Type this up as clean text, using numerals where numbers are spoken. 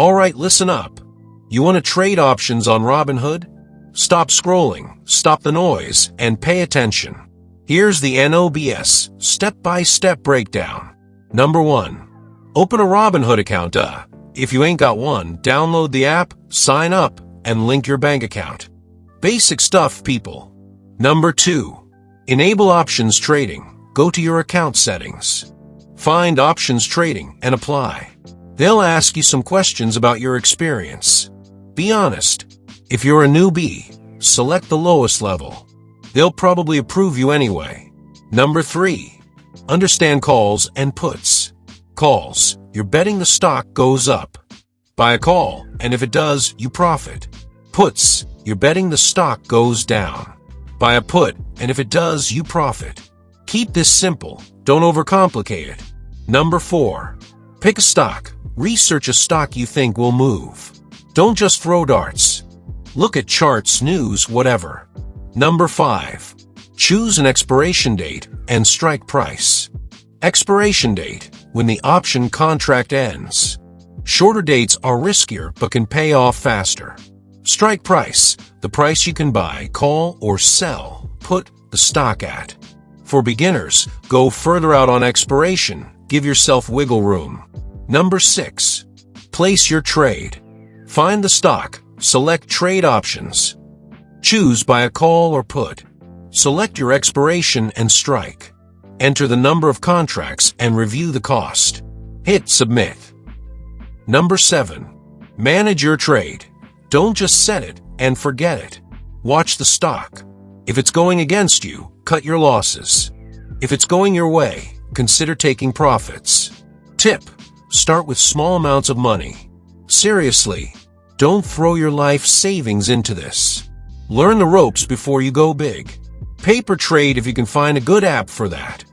Alright, listen up. You want to trade options on Robinhood? Stop scrolling, stop the noise, and pay attention. Here's the NOBS step-by-step breakdown. Number 1. Open a Robinhood account. If you ain't got one, download the app, sign up, and link your bank account. Basic stuff, people. Number 2. Enable options trading. Go to your account settings. Find options trading and apply. They'll ask you some questions about your experience. Be honest. If you're a newbie, select the lowest level. They'll probably approve you anyway. Number 3. Understand calls and puts. Calls, you're betting the stock goes up. Buy a call, and if it does, you profit. Puts, you're betting the stock goes down. Buy a put, and if it does, you profit. Keep this simple, don't overcomplicate it. Number 4. Pick a stock. Research a stock you think will move. Don't just throw darts. Look at charts, news, whatever. Number 5. Choose an expiration date and strike price. Expiration date, when the option contract ends. Shorter dates are riskier but can pay off faster. Strike price, the price you can buy, call, or sell, put the stock at. For beginners, go further out on expiration. Give yourself wiggle room. Number 6. Place your trade. Find the stock, select trade options. Choose buy a call or put. Select your expiration and strike. Enter the number of contracts and review the cost. Hit submit. Number 7. Manage your trade. Don't just set it and forget it. Watch the stock. If it's going against you, cut your losses. If it's going your way, consider taking profits. Tip: start with small amounts of money. Seriously, don't throw your life savings into this. Learn the ropes before you go big. Paper trade if you can find a good app for that.